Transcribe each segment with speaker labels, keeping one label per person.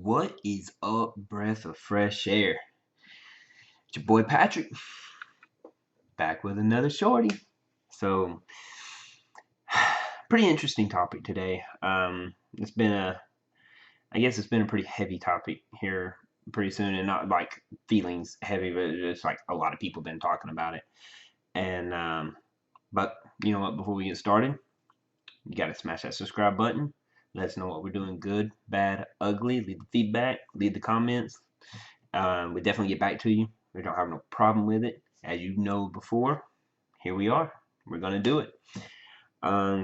Speaker 1: What is up, breath of fresh air? It's your boy Patrick, back with another shorty. So, pretty interesting topic today. It's been I guess it's been a pretty heavy topic here pretty soon, and not like feelings heavy, but just like a lot of people been talking about it. And but you know what? Before we get started, you gotta smash that subscribe button. Let us know what we're doing good, bad, ugly. Leave the feedback, leave the comments. We definitely get back to you. We don't have no problem with it. As you know before, here we are. We're going to do it.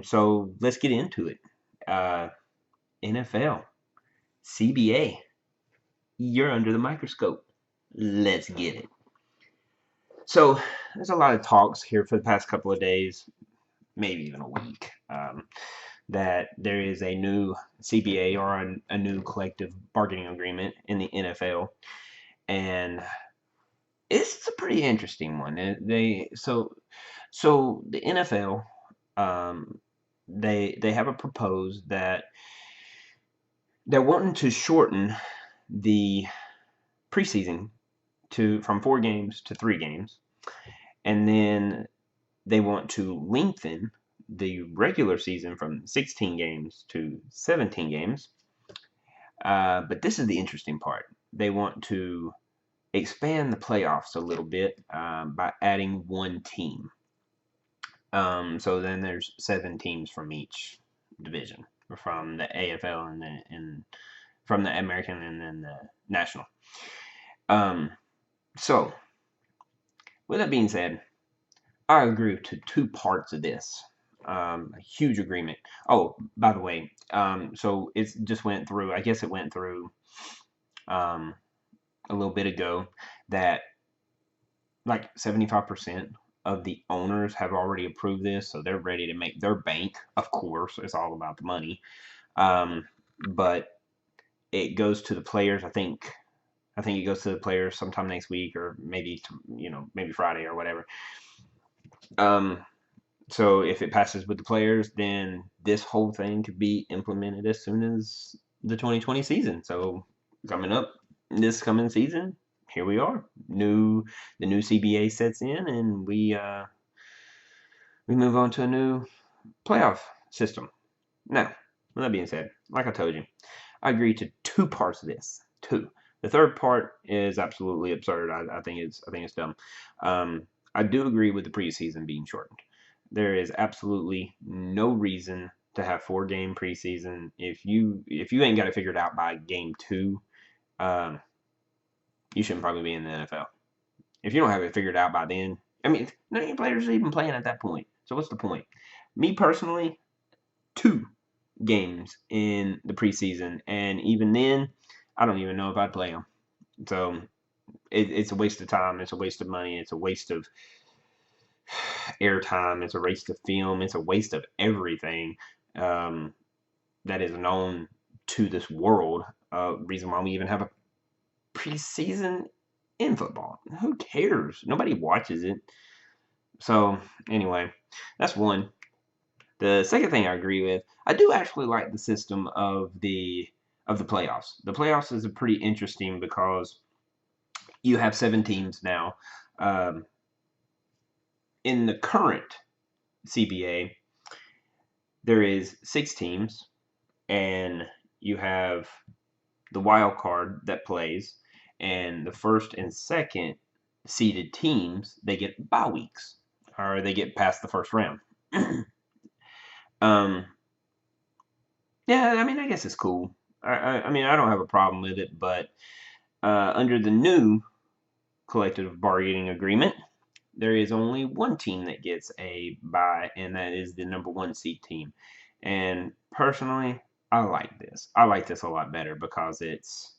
Speaker 1: So let's get into it. Uh, NFL, CBA, you're under the microscope. Let's get it. So there's a lot of talks here for the past couple of days, maybe even a week, that there is a new CBA or a new collective bargaining agreement in the NFL. And it's a pretty interesting one. So the NFL, they have a proposed that they're wanting to shorten the preseason to from 4 games to 3 games, and then they want to lengthen the regular season from 16 games to 17 games. But this is the interesting part. They want to expand the playoffs a little bit by adding one team. So then there's 7 teams from each division, from the AFL and from the American and then the National. So with that being said, I agree to 2 parts of this. A huge agreement. Oh, by the way, so it just went through. I guess it went through a little bit ago that like 75% of the owners have already approved this, so they're ready to make their bank. Of course, it's all about the money. But it goes to the players. I think it goes to the players sometime next week, or maybe maybe Friday or whatever. So if it passes with the players, then this whole thing could be implemented as soon as the 2020 season. So coming up this coming season, here we are. The new CBA sets in, and we move on to a new playoff system. Now, with that being said, like I told you, I agree to 2 parts of this. Two. The third part is absolutely absurd. I think it's dumb. I do agree with the preseason being shortened. There is absolutely no reason to have 4 game preseason. If you ain't got it figured out by game 2, you shouldn't probably be in the NFL. If you don't have it figured out by then, I mean, none of your players are even playing at that point. So what's the point? Me personally, 2 games in the preseason, and even then, I don't even know if I'd play them. So it's a waste of time. It's a waste of money. It's a waste of airtime. It's a waste of film. It's a waste of everything that is known to this world. Reason why we even have a preseason in football. Who cares? Nobody watches it. So anyway, that's one. The second thing I agree with, I do actually like the system of the playoffs. The playoffs is pretty interesting because you have 7 teams now. In the current CBA, there is 6 teams, and you have the wild card that plays, and the first and second seeded teams, they get bye weeks, or they get past the first round. Yeah, I mean, I guess it's cool. I mean, I don't have a problem with it, but under the new collective bargaining agreement, there is only one team that gets a bye, and that is the number 1 seed team. And personally, I like this. I like this a lot better because it's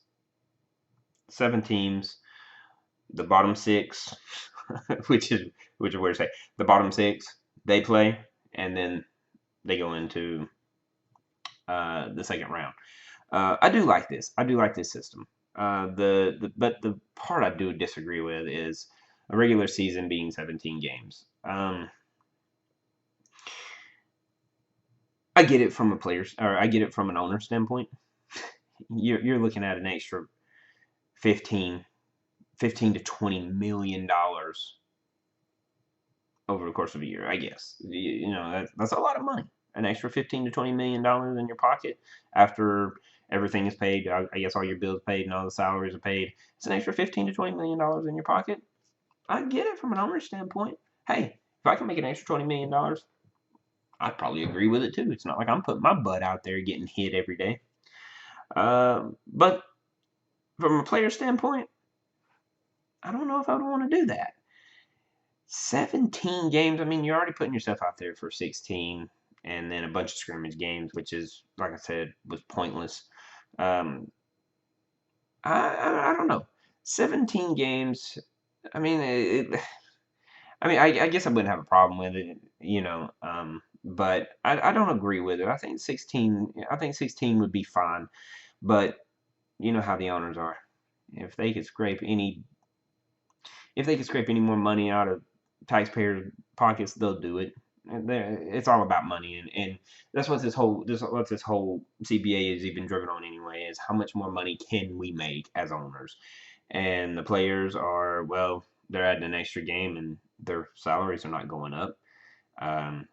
Speaker 1: 7 teams, the bottom 6, which is weird to say. The bottom 6 they play, and then they go into the second round. I do like this. I do like this system. But the part I do disagree with is a regular season being 17 games. I get it from a player's, or I get it from an owner standpoint. you're looking at an extra 15 to 20 million dollars over the course of a year, I guess. You know, that's a lot of money. An extra 15 to 20 million dollars in your pocket after everything is paid. I guess all your bills paid and all the salaries are paid. It's an extra 15 to 20 million dollars in your pocket. I get it from an owner's standpoint. Hey, if I can make an extra 20 million dollars, I'd probably agree with it too. It's not like I'm putting my butt out there getting hit every day. But from a player standpoint, I don't know if I would want to do that. 17 games. I mean, you're already putting yourself out there for 16, and then a bunch of scrimmage games, which is, like I said, was pointless. Um, I don't know. 17 games. I mean, I guess I wouldn't have a problem with it, you know. But I don't agree with it. I think 16. I think 16 would be fine. But you know how the owners are. If they could scrape any more money out of taxpayers' pockets, they'll do it. It's all about money, and that's what this whole CBA is even driven on anyway. Is how much more money can we make as owners? And the players are, well, they're adding an extra game, and their salaries are not going up. Um,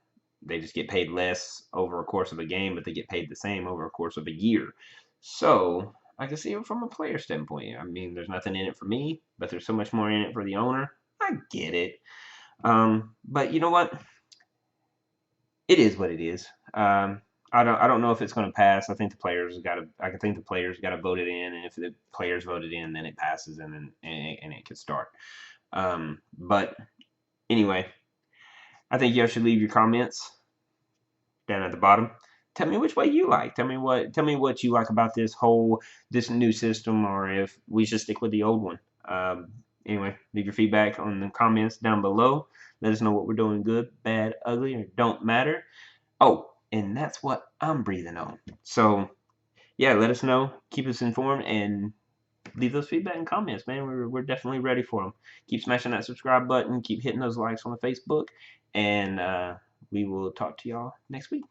Speaker 1: they just get paid less over a course of a game, but they get paid the same over a course of a year. So I can see it from a player standpoint. I mean, there's nothing in it for me, but there's so much more in it for the owner. I get it. But you know what? It is what it is. I don't know if it's going to pass. I think the players got to. I think the players got to vote it in, and if the players voted in, then it passes, and it can start. But anyway, I think y'all should leave your comments down at the bottom. Tell me which way you like. Tell me what you like about this new system, or if we should stick with the old one. Anyway, leave your feedback on the comments down below. Let us know what we're doing good, bad, ugly, or don't matter. Oh, and that's what I'm breathing on. So yeah, let us know. Keep us informed and leave those feedback and comments, man. We're definitely ready for them. Keep smashing that subscribe button. Keep hitting those likes on the Facebook, and we will talk to y'all next week.